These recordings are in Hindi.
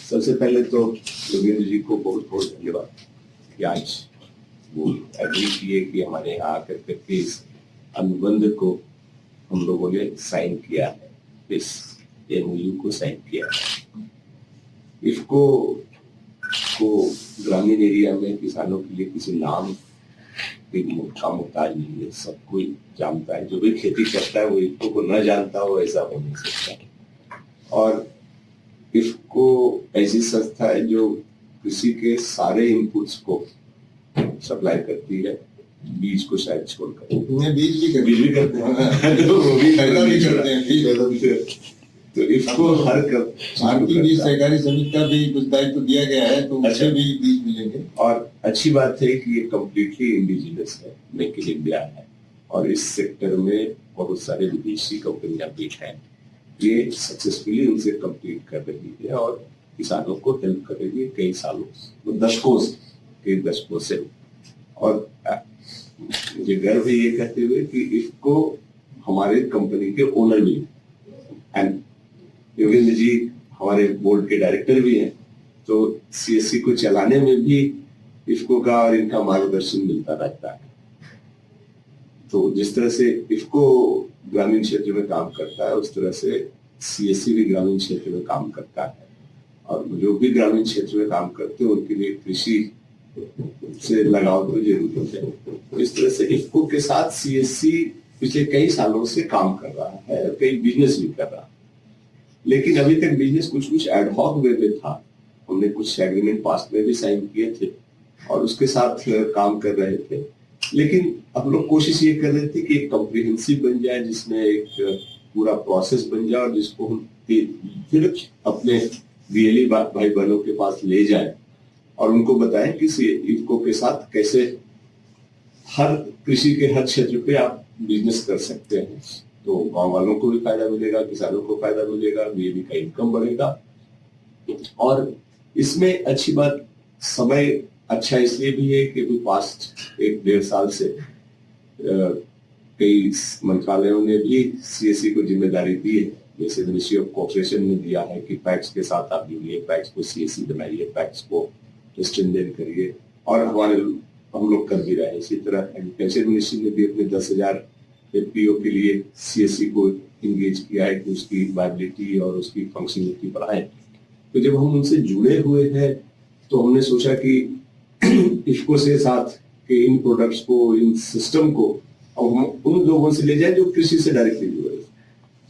सबसे पहले तो योगेंद्र जी को बहुत बहुत धन्यवाद कि आज वो एग्री किए कि हमारे यहाँ आकर करके इस अनुबंध को हम लोगों ने साइन किया है, इस एमओयू को साइन किया है। इसको ग्रामीण एरिया में किसानों के लिए किसी नाम का मुहताज नहीं है, सब कोई जानता है। जो भी खेती करता है वो इसको को न जानता हो ऐसा हो नहीं सकता। और इसको ऐसी संस्था है जो कृषि के सारे इनपुट्स को सप्लाई करती है, बीज को शायद छोड़कर। बीज भी करते हैं तो वो भी करते हैं। तो इसको हर भारतीय बीज सहकारी समिति का भी कुछ दायित्व दिया गया है, तो उससे भी बीज मिलेंगे। और अच्छी बात है कि ये कम्प्लीटली इंडिजिनस है, मेक इन इंडिया है, और इस सेक्टर में बहुत सारे विदेशी कंपनियां भी हैं। ये सक्सेसफुली उनसे कंप्लीट कर रही है और किसानों को हेल्प कर रही है कई सालों, दशकों से। और मुझे गर्व है ये कहते हुए कि इसको हमारे कंपनी के ओनर भी एंड योगेंद्र जी हमारे बोर्ड के डायरेक्टर भी हैं, तो सीएससी को चलाने में भी इफको का और इनका मार्गदर्शन मिलता रहता है। तो जिस तरह से इफको ग्रामीण क्षेत्र में काम करता है, उस तरह से सीएससी भी ग्रामीण क्षेत्र में काम करता है। और जो भी ग्रामीण क्षेत्र में काम करते हैं उनके लिए कृषि से लगाव तो जरूरी है। इस तरह से इफको के साथ सीएससी पिछले कई सालों से काम कर रहा है, कई बिजनेस भी कर रहा है। लेकिन अभी तक बिजनेस कुछ एडहॉक वे में था। हमने कुछ एग्रीमेंट पास्ट में भी साइन किए थे और उसके साथ काम कर रहे थे। लेकिन हम लोग कोशिश ये कर रहे थे कि एक कॉम्प्रिहेंसिव बन जाए, जिसमें एक पूरा प्रोसेस बन जाए और जिसको हम फिर अपने बीएलई भाई बहनों के पास ले जाए और उनको बताएं कि इफको के साथ कैसे हर कृषि के हर क्षेत्र पे आप बिजनेस कर सकते हैं। तो गांव वालों को भी फायदा मिलेगा, किसानों को फायदा मिलेगा, बीएलई का इनकम बढ़ेगा। और इसमें अच्छी बात, समय अच्छा इसलिए भी है कि अभी पास्ट 1-1.5 साल से कई मंत्रालयों ने भी सीएससी को जिम्मेदारी दी है। जैसे मिनिस्ट्री ऑफ कोऑपरेशन ने दिया है कि पैक्स के साथ आप जुड़िए, पैक्स को सीएससी बनाइए, पैक्स को स्ट्रेंथन करिए, और हम लोग कर भी रहे हैं। इसी तरह एग्रीकल्चर मिनिस्ट्री ने भी अपने 10,000 एफपीओ के लिए सीएससी को इंगेज किया है कि उसकी वायबिलिटी और उसकी फंक्शनलिटी बढ़ाए। तो जब हम उनसे जुड़े हुए हैं तो हमने सोचा कि इफको से साथ के इन प्रोडक्ट्स को, इन सिस्टम को अब हम उन लोगों से ले जाए जो कृषि से डायरेक्टली जुड़े।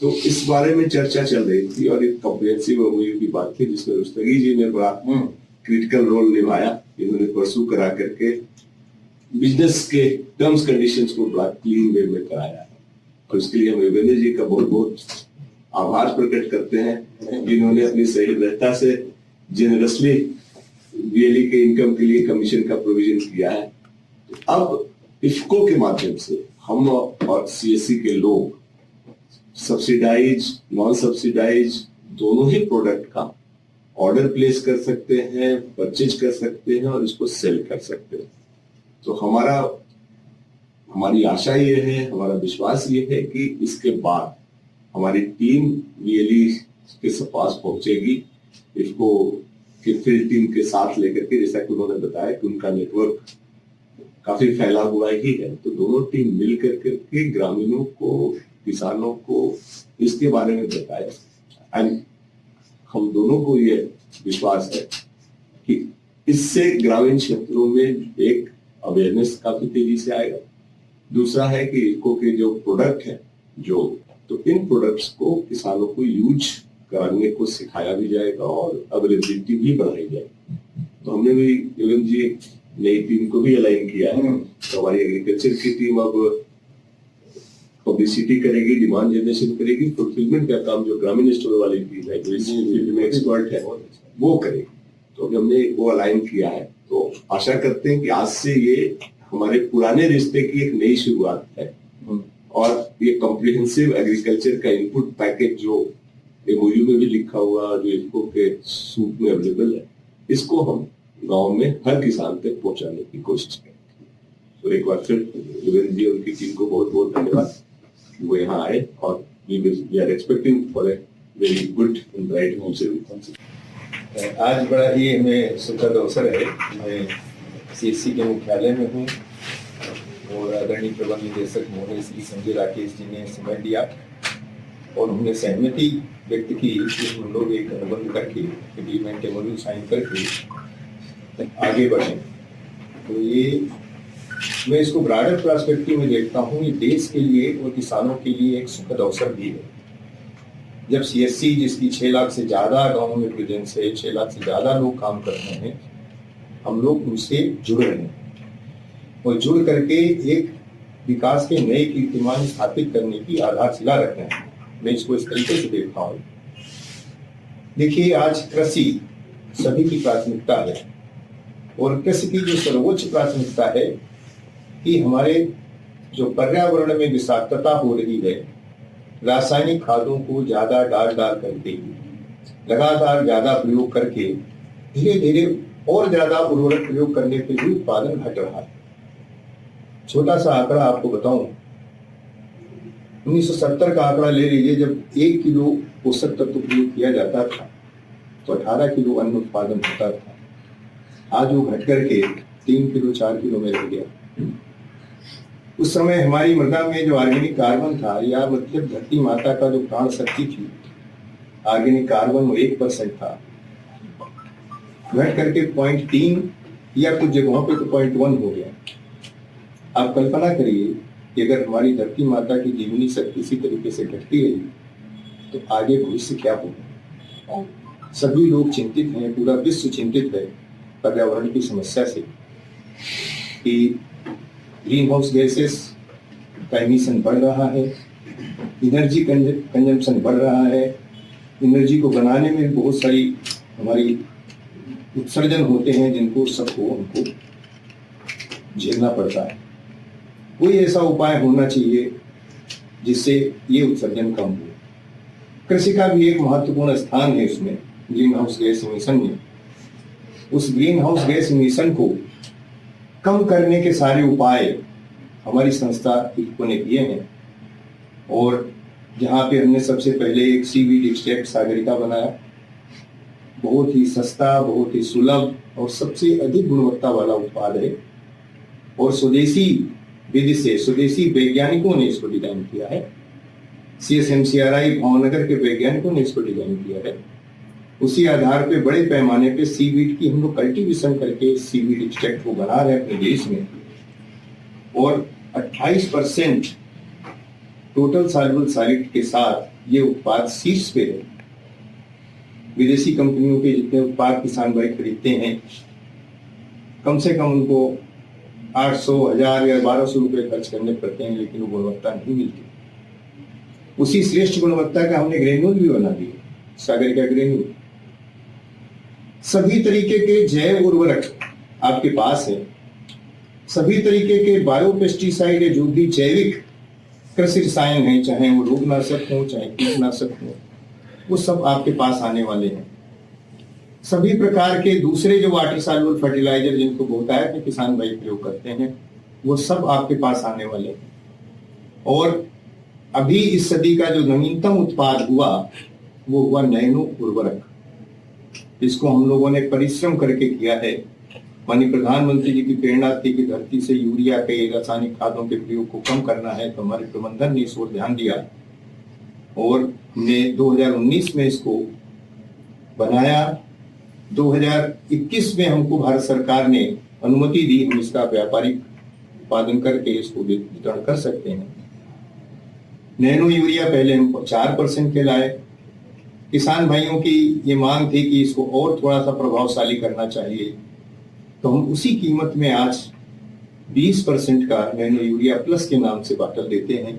तो इस बारे में चर्चा चल रही थी और एक कॉम्प्रिहेंसिव एमओयू की बात थी जिसमें रुस्तगी जी ने बड़ा क्रिटिकल रोल निभाया। इन्होंने परसू करा करके बिजनेस के टर्म्स कंडीशंस को बड़ा क्लीन वे में कराया है। और उसके लिए हम योगेंद्र जी का बहुत बहुत आभार प्रकट करते हैं, जिन्होंने अपनी सहृदयता से जेनरसली बीएलई के इनकम के लिए कमीशन का प्रोविजन किया है। अब इफको के माध्यम से हम और सीएससी के लोग सब्सिडाइज, नॉन सब्सिडाइज दोनों ही प्रोडक्ट का ऑर्डर प्लेस कर सकते हैं, परचेज कर सकते हैं और इसको सेल कर सकते हैं। तो हमारी आशा ये है, हमारा विश्वास ये है कि इसके बाद हमारी टीम बीएलई के पास पहुंचेगी, इसको कि फील्ड टीम के साथ लेकर के, जैसा कि उन्होंने बताया कि उनका नेटवर्क काफी फैला हुआ ही है। तो दोनों टीम मिल करके के ग्रामीणों को, किसानों को इसके बारे में बताया। एंड हम दोनों को ये विश्वास है कि इससे ग्रामीण क्षेत्रों में एक अवेयरनेस काफी तेजी से आएगा। दूसरा है कि इको के जो प्रोडक्ट है तो इन प्रोडक्ट्स को किसानों को यूज करने को सिखाया भी जाएगा और अवेलेबिलिटी भी बढ़ाई जाएगी। तो हमने भी योगेंद्र जी नई टीम को भी अलाइन किया है। तो हमारी एग्रीकल्चर की टीम अब पब्लिसिटी करेगी, डिमांड जनरेशन करेगी, फुलफिलमेंट का काम जो ग्रामीण स्टोर वाली टीम है, जो इस फील्ड में एक्सपर्ट है, वो करेगी। तो हमने वो अलाइन किया है। तो आशा करते हैं कि आज से ये हमारे पुराने रिश्ते की एक नई शुरुआत है और ये कॉम्प्रिहेंसिव एग्रीकल्चर का इनपुट पैकेज जो एमओयू में भी लिखा हुआ, जो इफको के सूट में अवेलेबल है, इसको हम गांव में हर किसान तक पहुंचाने की कोशिश करेंगे। तो एक बार फिर योगेंद्र जी और उनकी टीम को बहुत बहुत धन्यवाद, वो यहाँ आए और we are expecting for a very good and bright future. आज बड़ा ही हमें सुखद अवसर है। मैं सीएससी के मुख्यालय में हूँ और आदरणीय प्रबंध निदेशक महोदय श्री संजय राकेश जी ने समय दिया और उन्होंने सहमति व्यक्त की कि हम लोग एक अनुबंध करके एग्रीमेंट एमओयू साइन करके आगे बढ़ें। तो ये मैं इसको ब्रॉडर पर्सपेक्टिव में देखता हूँ। ये देश के लिए और किसानों के लिए एक सुखद अवसर भी है। जब सीएससी जिसकी 6 लाख से ज्यादा गांवों में प्रेजेंस है, 6 लाख से ज्यादा लोग काम कर रहे हैं, हम लोग उनसे जुड़ रहे हैं और जुड़ करके एक विकास के नए कीर्तिमान स्थापित करने की आधारशिला रख रहे हैं। मैं इसको इस तरीके से देखता हूँ। देखिए, आज कृषि सभी की प्राथमिकता है और कृषि की जो सर्वोच्च प्राथमिकता है कि हमारे जो पर्यावरण में विषाक्तता हो रही है, रासायनिक खादों को ज्यादा डाल करके लगातार ज्यादा प्रयोग करके धीरे धीरे और ज्यादा उर्वरक प्रयोग करने पे भी उत्पादन घट रहा है। छोटा सा आंकड़ा आपको बताऊं, 1970 का आंकड़ा ले लीजिए। जब 1 किलो पोषक तत्व प्रयोग किया जाता था तो 18 किलो अन्न उत्पादन होता था। आज वो घट करके 3 किलो 4 किलो में रह गया। उस समय हमारी मृदा में जो ऑर्गेनिक कार्बन था, या मतलब धरती माता का जो प्राण शक्ति थी, ऑर्गेनिक कार्बन वो 1% था, घट करके 0.3 या कुछ जगहों पे तो 0.1 हो गया। आप कल्पना करिए कि अगर हमारी धरती माता की जीवनी शक्ति इसी तरीके से घटती रही तो आगे भविष्य क्या होगा। सभी लोग चिंतित हैं, पूरा विश्व चिंतित है पर्यावरण की समस्या से कि ग्रीन हाउस गैसेस का एमिशन बढ़ रहा है, एनर्जी कंजम्पशन बढ़ रहा है, एनर्जी को बनाने में बहुत सारी हमारी उत्सर्जन होते हैं जिनको सबको हमको झेलना पड़ता है। कोई ऐसा उपाय होना चाहिए जिससे ये उत्सर्जन कम हो। कृषि का भी एक महत्वपूर्ण स्थान है इसमें, ग्रीन हाउस गैस एमिशन में। उस ग्रीन हाउस गैस एमिशन को कम करने के सारे उपाय हमारी संस्था इफ्को ने किए हैं और जहाँ पे हमने सबसे पहले एक सीवीड एक्सट्रैक्ट सागरिका बनाया, बहुत ही सस्ता, बहुत ही सुलभ और सबसे अधिक गुणवत्ता वाला उत्पाद है और स्वदेशी विधि से स्वदेशी वैज्ञानिकों ने इसको डिजाइन किया है। CSMCRI भावनगर के वैज्ञानिकों ने इसको डिजाइन किया है। उसी आधार पे बड़े पैमाने पे सीवीड की हम लोग कल्टीवेशन करके सीवीड एक्सट्रैक्ट को बना रहे हैं अपने देश में और 28% टोटल सॉल्युबल सॉलिड के साथ ये उत्पाद शीर्ष पे है। विदेशी कंपनियों के जितने उत्पाद किसान भाई खरीदते हैं, कम से कम उनको 800, 1000 या 1200 रुपए खर्च करने पड़ते हैं, लेकिन वो गुणवत्ता नहीं मिलती। उसी श्रेष्ठ गुणवत्ता का हमने ग्रेन्यूल भी बना दिया, सागरिका ग्रेन्यूल। सभी तरीके के जैव उर्वरक आपके पास है, सभी तरीके के बायोपेस्टिसाइड है, जो भी जैविक कृषि रसायन है, चाहे वो रोगनाशक हो चाहे कीटनाशक हो, वो सब आपके पास आने वाले हैं। सभी प्रकार के दूसरे जो वाटर सॉल्युबल फर्टिलाइजर जिनको बहुतायत में किसान भाई प्रयोग करते हैं, वो सब आपके पास आने वाले हैं। और अभी इस सदी का जो नवीनतम उत्पाद हुआ वो हुआ नैनो उर्वरक। इसको हम लोगों ने परिश्रम करके किया है। माननीय प्रधानमंत्री जी की प्रेरणा थी कि धरती से यूरिया के रासायनिक खादों के प्रयोग को कम करना है, तो हमारे प्रबंधन ने इस ओर ध्यान दिया और हमने 2019 में इसको बनाया। 2021 में हमको भारत सरकार ने अनुमति दी, हम इसका व्यापारिक उत्पादन करके इसको वितरण कर सकते हैं। नैनो यूरिया पहले हम 4% के लाए। किसान भाइयों की ये मांग थी कि इसको और थोड़ा सा प्रभावशाली करना चाहिए, तो हम उसी कीमत में आज 20% का नैनो यूरिया प्लस के नाम से बाटल देते हैं,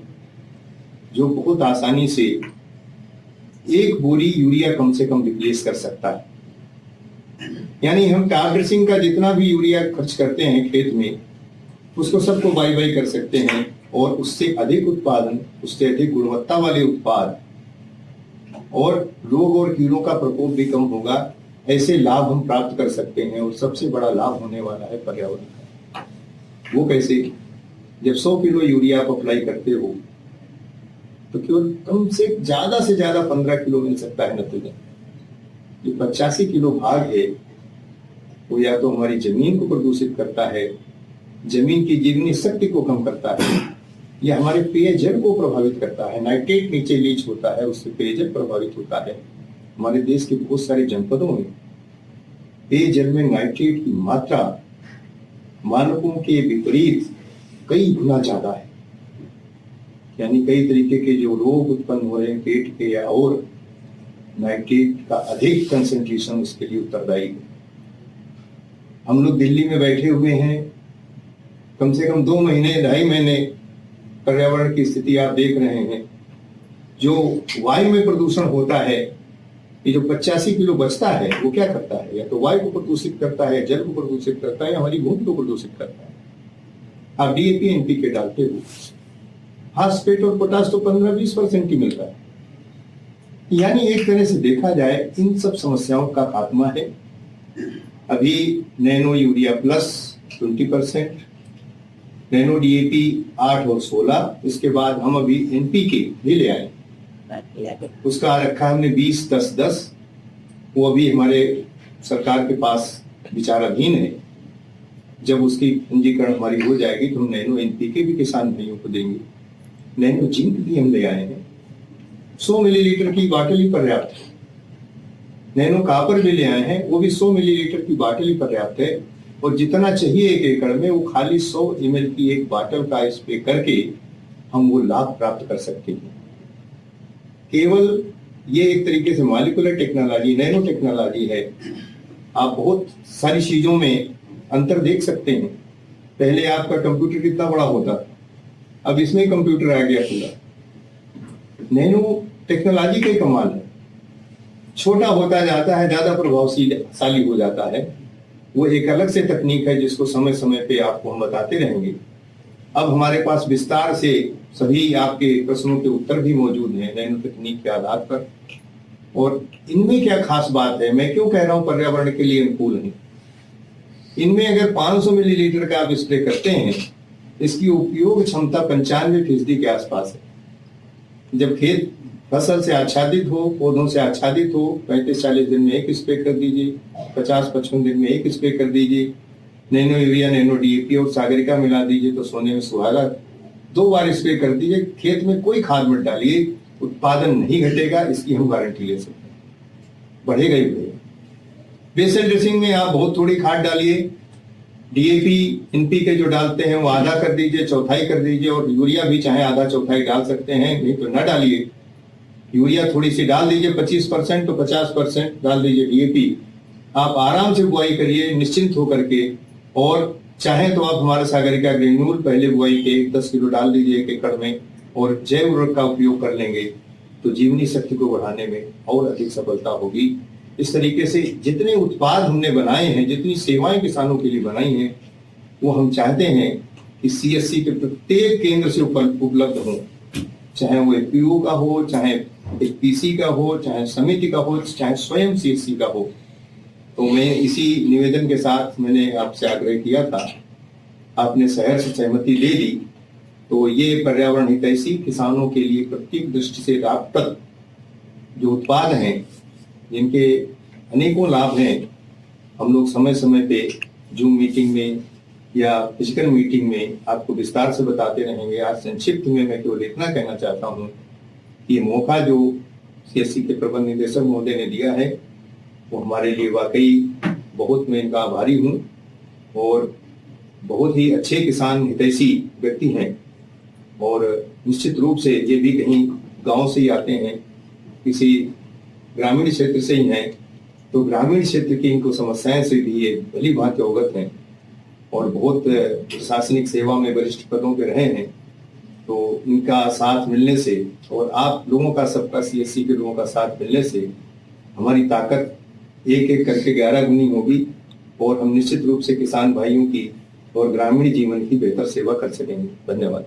जो बहुत आसानी से 1 बोरी यूरिया कम से कम रिप्लेस कर सकता है। यानी हम टॉप ड्रेसिंग का जितना भी यूरिया खर्च करते हैं खेत में, उसको सबको बाई कर सकते हैं और उससे अधिक उत्पादन, उससे अधिक गुणवत्ता वाले उत्पाद और रोग और कीड़ों का प्रकोप भी कम होगा। ऐसे लाभ हम प्राप्त कर सकते हैं और सबसे बड़ा लाभ होने वाला है पर्यावरण का। वो कैसे? जब 100 किलो यूरिया आप अप्लाई करते हो तो केवल कम से ज्यादा 15 किलो मिल सकता है नाइट्रोजन। जो 85 किलो भाग है वो या तो हमारी जमीन को प्रदूषित करता है, जमीन की जीवनी शक्ति को कम करता है, या हमारे पेयजल को प्रभावित करता है। नाइट्रेट नीचे लीच होता है, उससे पेयजल प्रभावित होता है। हमारे देश के बहुत सारे जनपदों में पेयजल में नाइट्रेट की मात्रा मानकों के विपरीत कई गुना ज्यादा है। यानी कई तरीके के जो रोग उत्पन्न हो रहे हैं पेट के या और, नाइट्रेट का अधिक कंसंट्रेशन उसके लिए उत्तरदायी है। हम लोग दिल्ली में बैठे हुए हैं, कम से कम 2 महीने 2.5 महीने पर्यावरण की स्थिति आप देख रहे हैं। जो वायु में प्रदूषण होता है, ये जो 85 किलो बचता है वो क्या करता है? या तो वायु को प्रदूषित करता है, जल को प्रदूषित करता है, या हमारी भूमि को प्रदूषित करता है। आप डीएपी एनपीके डालते हो, फास्फेट और पोटाश तो 15-20% ही मिलता है। यानी एक तरह से देखा जाए इन सब समस्याओं का खात्मा है। अभी nano urea plus 20%, nano DAP 8 और 16, इसके बाद हम अभी एनपीके भी ले आए, उसका रखा हमने 20-10-10। वो अभी हमारे सरकार के पास विचाराधीन है। जब उसकी पंजीकरण हमारी हो जाएगी तो हम नैनो एनपीके भी किसान भाइयों को देंगे। नैनो जिंक भी हम ले आए हैं, 100 मिलीलीटर की बाटल ही पर्याप्त है। नैनो कापर भी ले आए हैं, वो भी 100 मिलीलीटर की बाटल ही पर्याप्त है। और जितना चाहिए 1 एकड़ में, वो खाली 100 ml की एक बाटल का स्प्रे करके हम वो लाभ प्राप्त कर सकते हैं। केवल ये एक तरीके से मॉलिक्यूलर टेक्नोलॉजी, नैनो टेक्नोलॉजी है। आप बहुत सारी चीजों में अंतर देख सकते हैं। पहले आपका कंप्यूटर कितना बड़ा होता था, अब इसमें कंप्यूटर आ गया पूरा। नैनो टेक्नोलॉजी का कमाल है, छोटा होता जाता है, ज्यादा प्रभावशाली हो जाता है। वो एक अलग से तकनीक है जिसको समय समय पे आपको हम बताते रहेंगे। अब हमारे पास विस्तार से सभी आपके प्रश्नों के उत्तर भी मौजूद हैं नैनो तकनीक के आधार पर। और इनमें क्या खास बात है, मैं क्यों कह रहा हूं पर्यावरण के लिए अनुकूल है। इनमें अगर 500 मिलीलीटर का आप स्प्रे करते हैं, इसकी उपयोग क्षमता 95% के आसपास है। जब खेत फसल से आच्छादित हो, पौधों से आच्छादित हो, 35-40 दिन में एक स्प्रे कर दीजिए, 50-55 दिन में एक स्प्रे कर दीजिए। नैनो यूरिया, नैनो डीएपी और सागरिका मिला दीजिए तो सोने में सुहागा। 2 बार स्प्रे कर दीजिए, खेत में कोई खाद मत डालिए, उत्पादन नहीं घटेगा, इसकी हम गारंटी ले सकते हैं, बढ़ेगा ही बढ़ेगा। बेसल ड्रेसिंग में आप बहुत थोड़ी खाद डालिए, डीएपी एनपीके जो डालते हैं वो आधा कर दीजिए, चौथाई कर दीजिए, और यूरिया भी चाहे आधा चौथाई डाल सकते हैं, नहीं तो न डालिए। यूरिया थोड़ी सी डाल दीजिए 25%, तो 50% डाल दीजिए डीएपी। आप आराम से बुआई करिए निश्चिंत होकर के। और चाहे तो आप हमारा सागरिका ग्रेन्यूल पहले बुआई के 10 किलो डाल दीजिए 1 एकड़ में, और जैव उर्वरक का उपयोग कर लेंगे तो जीवनी शक्ति को बढ़ाने में और अधिक सफलता होगी। इस तरीके से जितने उत्पाद हमने बनाए हैं, जितनी सेवाएं किसानों के लिए बनाई हैं, वो हम चाहते हैं कि सीएससी के प्रत्येक केंद्र से उपलब्ध हो, चाहे वो एफपीओ का हो, चाहे एफपीसी का हो, चाहे समिति का हो, चाहे स्वयं सीएससी का हो। तो मैं इसी निवेदन के साथ मैंने आपसे आग्रह किया था, आपने शहर से सहमति ले ली, तो ये पर्यावरण हितैषी किसानों के लिए प्रत्येक दृष्टि से लाभप्रद जो उत्पाद हैं, जिनके अनेकों लाभ हैं, हम लोग समय समय पे जूम मीटिंग में या फिजिकल मीटिंग में आपको विस्तार से बताते रहेंगे। आज संक्षिप्त में मैं केवल इतना कहना चाहता हूँ कि मौका जो सीएससी के प्रबंध निदेशक महोदय ने दिया है वो हमारे लिए वाकई बहुत, मैं इनका आभारी हूँ। और बहुत ही अच्छे किसान हितैषी व्यक्ति हैं, और निश्चित रूप से ये भी कहीं गांव से ही आते हैं, किसी ग्रामीण क्षेत्र से ही हैं, तो ग्रामीण क्षेत्र की इनको समस्याएं से भी ये भली भांति अवगत हैं, और बहुत प्रशासनिक सेवा में वरिष्ठ पदों पे रहे हैं। तो इनका साथ मिलने से और आप लोगों का, सबका सीएससी के लोगों का साथ मिलने से हमारी ताकत एक एक करके 11 गुनी होगी, और हम निश्चित रूप से किसान भाइयों की और ग्रामीण जीवन की बेहतर सेवा कर सकेंगे। धन्यवाद।